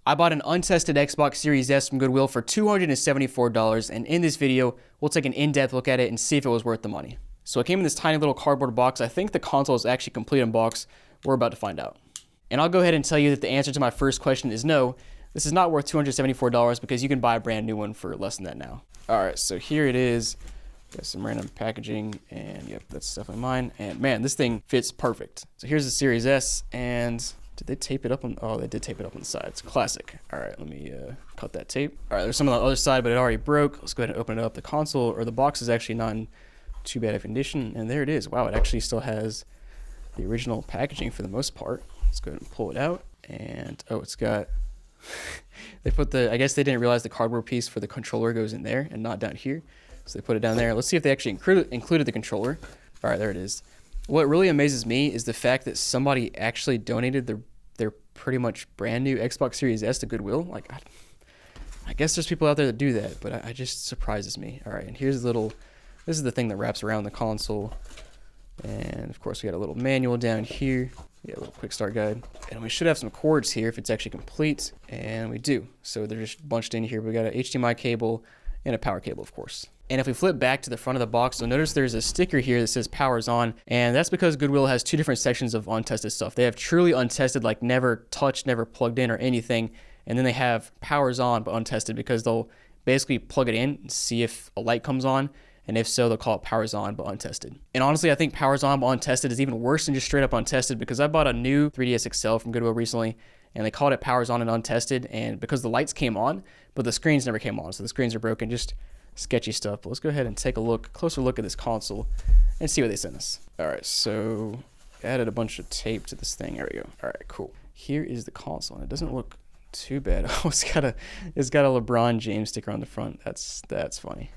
I bought an untested Xbox Series S from Goodwill for $274, and in this video, we'll take an in-depth look at it and see if it was worth the money. So it came in this tiny little cardboard box. I think the console is actually complete in box. We're about to find out. And I'll go ahead and tell you that the answer to my first question is no. This is not worth $274 because you can buy a brand new one for less than that now. All right, so here it is. Got some random packaging, and yep, that's definitely mine. And man, this thing fits perfect. So here's the Series S, and did they tape it up on? Oh, they did tape it up on the sides. Classic. All right, let me cut that tape. All right, there's some on the other side, but it already broke. Let's go ahead and open it up. The console or the box is actually not in too bad of condition, and there it is. Wow, it actually still has the original packaging for the most part. Let's go ahead and pull it out, and oh, it's got. They put the. I guess they didn't realize the cardboard piece for the controller goes in there and not down here. So they put it down there. Let's see if they actually included the controller. All right, there it is. What really amazes me is the fact that somebody actually donated their pretty much brand new Xbox Series S to Goodwill. Like, I guess there's people out there that do that, but it just surprises me. All right, and here's the little, this is the thing that wraps around the console. And of course we got a little manual down here. Yeah, a little quick start guide. And we should have some cords here if it's actually complete, and we do. So they're just bunched in here. We got an HDMI cable and a power cable, of course. And if we flip back to the front of the box, you'll notice there's a sticker here that says powers on, and that's because Goodwill has two different sections of untested stuff. They have truly untested, like never touched, never plugged in or anything, and then they have powers on but untested because they'll basically plug it in and see if a light comes on, and if so, they'll call it powers on but untested. And honestly, I think powers on but untested is even worse than just straight up untested, because I bought a new 3DS XL from Goodwill recently, and they called it powers on and untested, and because the lights came on, but the screens never came on, so the screens are broken. Just sketchy stuff. But let's go ahead and take a closer look at this console and see what they sent us. All right, so added a bunch of tape to this thing. There we go. All right, cool. Here is the console, and it doesn't look too bad. Oh, it's got a LeBron James sticker on the front. That's funny.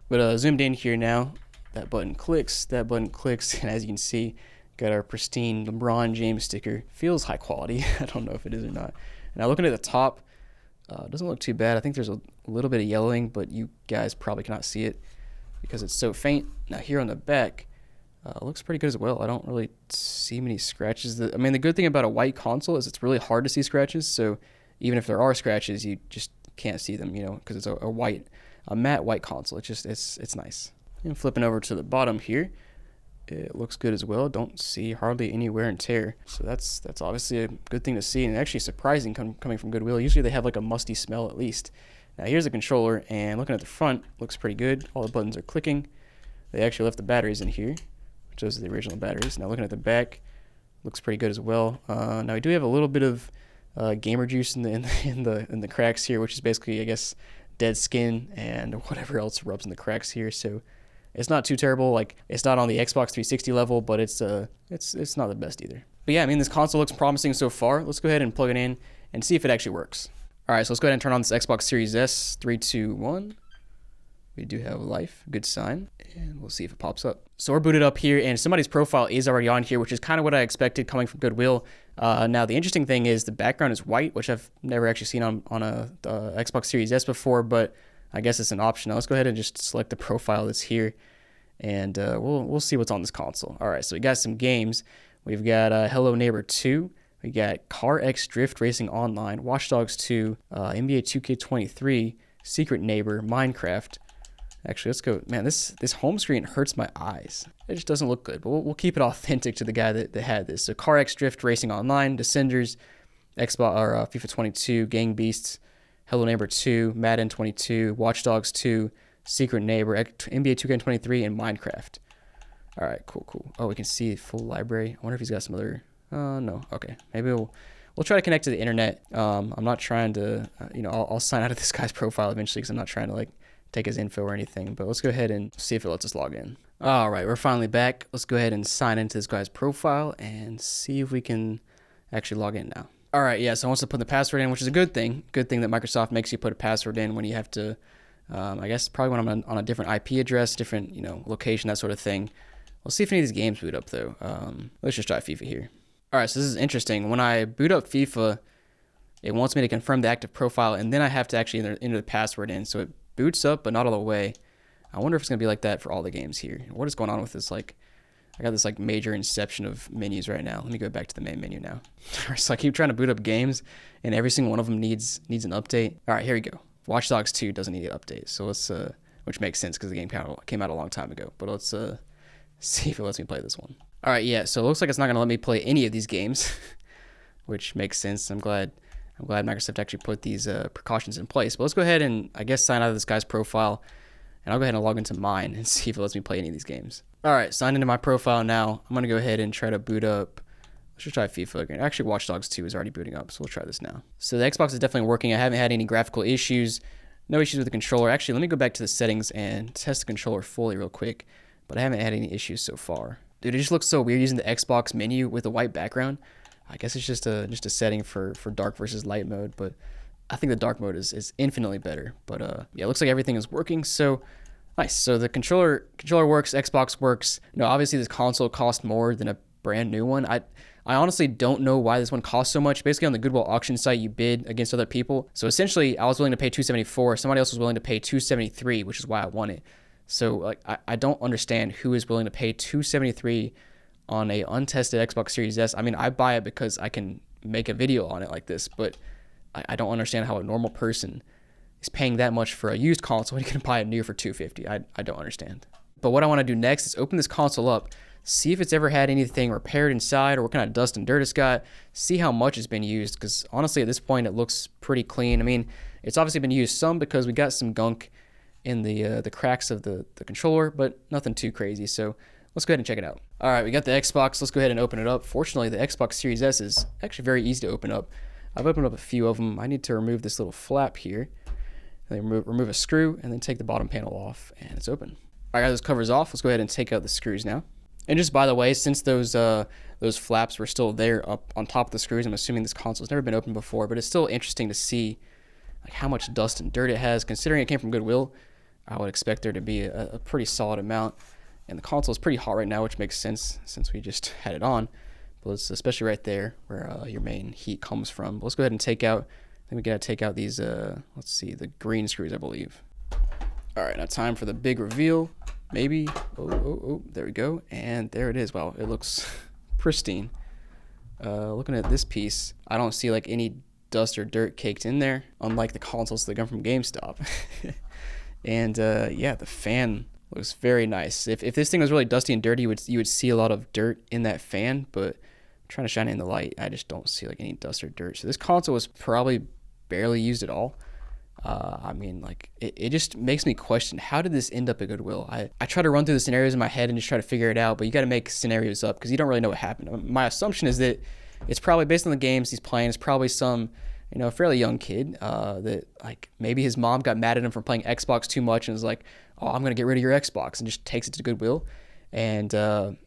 But zoomed in here now, that button clicks, and as you can see, got our pristine LeBron James sticker. Feels high quality. I don't know if it is or not. Now looking at the top, doesn't look too bad. I think there's a little bit of yellowing, but you guys probably cannot see it because it's so faint. Now here on the back, looks pretty good as well. I don't really see many scratches. I mean, the good thing about a white console is it's really hard to see scratches. So even if there are scratches, you just can't see them, you know, because it's a matte white console. It's nice. And flipping over to the bottom here, it looks good as well. Don't see hardly any wear and tear. So that's obviously a good thing to see, and actually surprising coming from Goodwill. Usually they have like a musty smell at least. Now here's the controller, and looking at the front, looks pretty good. All the buttons are clicking. They actually left the batteries in here, which those are the original batteries. Now looking at the back, looks pretty good as well. Now we do have a little bit of gamer juice in the cracks here, which is basically, I guess, dead skin and whatever else rubs in the cracks here. So it's not too terrible. Like, it's not on the Xbox 360 level, but it's not the best either. But yeah, I mean, this console looks promising so far. Let's go ahead and plug it in and see if it actually works. All right, so let's go ahead and turn on this Xbox Series S. 3, 2, 1. We do have life, good sign, and we'll see if it pops up. So we're booted up here, and somebody's profile is already on here, which is kind of what I expected coming from Goodwill. Now the interesting thing is the background is white, which I've never actually seen on a Xbox Series S before, but I guess it's an option. Now let's go ahead and just select the profile that's here, and we'll see what's on this console. All right, so we got some games. We've got Hello Neighbor 2. We got Car X Drift Racing Online, Watch Dogs 2, NBA 2K23, Secret Neighbor, Minecraft. Actually, let's go. Man, this home screen hurts my eyes. It just doesn't look good, but we'll keep it authentic to the guy that had this. So Car X Drift Racing Online, Descenders, Xbox or FIFA 22, Gang Beasts, Hello Neighbor 2, Madden 22, Watch Dogs 2, Secret Neighbor, NBA 2K23, and Minecraft. All right, cool. Oh, we can see full library. I wonder if he's got some other. No. Okay, maybe we'll try to connect to the internet. I'm not trying to. I'll sign out of this guy's profile eventually because I'm not trying to take his info or anything. But let's go ahead and see if it lets us log in. All right, we're finally back. Let's go ahead and sign into this guy's profile and see if we can actually log in now. All right, yeah. So I want to put the password in, which is a good thing. Good thing that Microsoft makes you put a password in when you have to. I guess probably when I'm on a different IP address, different location, that sort of thing. We'll see if any of these games boot up though. Let's just try FIFA here. All right, so this is interesting. When I boot up FIFA, it wants me to confirm the active profile, and then I have to actually enter the password in. So it boots up, but not all the way. I wonder if it's gonna be like that for all the games here. What is going on with this I got this like major inception of menus right now. Let me go back to the main menu now. So I keep trying to boot up games, and every single one of them needs an update. All right, here we go. Watch Dogs 2 doesn't need an update, so let's which makes sense because the game came out a long time ago. But let's see if it lets me play this one. All right, yeah. So it looks like it's not gonna let me play any of these games, which makes sense. I'm glad Microsoft actually put these precautions in place. But let's go ahead and I guess sign out of this guy's profile, and I'll go ahead and log into mine and see if it lets me play any of these games. All right, signed into my profile now. I'm gonna go ahead and try to boot up. Let's just try FIFA again. Actually, Watch Dogs 2 is already booting up, so we'll try this now. So the Xbox is definitely working. I haven't had any graphical issues, no issues with the controller. Actually, let me go back to the settings and test the controller fully real quick, but I haven't had any issues so far. Dude, it just looks so weird using the Xbox menu with a white background. I guess it's just a setting for dark versus light mode, but I think the dark mode is infinitely better. But yeah, it looks like everything is working. So nice. So the controller works, Xbox works. You know, obviously this console costs more than a brand new one. I honestly don't know why this one costs so much. Basically on the Goodwill auction site, you bid against other people. So essentially I was willing to pay $274. Somebody else was willing to pay $273, which is why I won it. So like I don't understand who is willing to pay $273 on a untested Xbox Series S. I mean, I buy it because I can make a video on it like this, but I don't understand how a normal person is paying that much for a used console when you can buy it new for $250. I don't understand. But what I want to do next is open this console up, see if it's ever had anything repaired inside or what kind of dust and dirt it's got, see how much it's been used, because honestly at this point it looks pretty clean. I mean, it's obviously been used some because we got some gunk in the cracks of the controller, but nothing too crazy. So let's go ahead and check it out. All right, we got the Xbox. Let's go ahead and open it up. Fortunately, the Xbox Series S is actually very easy to open up. I've opened up a few of them. I need to remove this little flap here. And then remove a screw and then take the bottom panel off, and it's open. All right, got those covers off. Let's go ahead and take out the screws now. And just by the way, since those flaps were still there up on top of the screws, I'm assuming this console's never been opened before, but it's still interesting to see like how much dust and dirt it has. Considering it came from Goodwill, I would expect there to be a pretty solid amount. And the console is pretty hot right now, which makes sense since we just had it on. But it's especially right there where your main heat comes from. But let's go ahead and take out, I think we gotta take out these, let's see, the green screws, I believe. All right, now time for the big reveal. Maybe, oh, there we go. And there it is. Wow, it looks pristine. Looking at this piece, I don't see like any dust or dirt caked in there, unlike the consoles that come from GameStop. And yeah, the fan looks very nice. If this thing was really dusty and dirty, you would see a lot of dirt in that fan, but trying to shine it in the light, I just don't see like any dust or dirt. So this console was probably barely used at all. I mean, like it just makes me question, how did this end up at Goodwill? I try to run through the scenarios in my head and just try to figure it out, but you got to make scenarios up because you don't really know what happened. My assumption is that it's probably based on the games he's playing. It's probably some, you know, fairly young kid that like maybe his mom got mad at him for playing Xbox too much and was like, oh, I'm going to get rid of your Xbox, and just takes it to Goodwill. And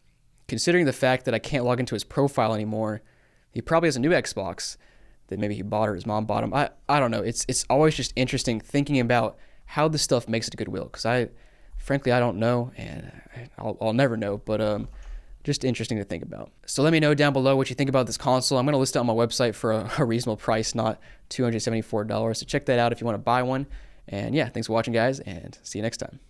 considering the fact that I can't log into his profile anymore, he probably has a new Xbox that maybe he bought or his mom bought him. I don't know. It's always just interesting thinking about how this stuff makes it to Goodwill, because frankly I don't know, and I'll never know, but just interesting to think about. So let me know down below what you think about this console. I'm going to list it on my website for a reasonable price, not $274. So check that out if you want to buy one. And yeah, thanks for watching, guys, and see you next time.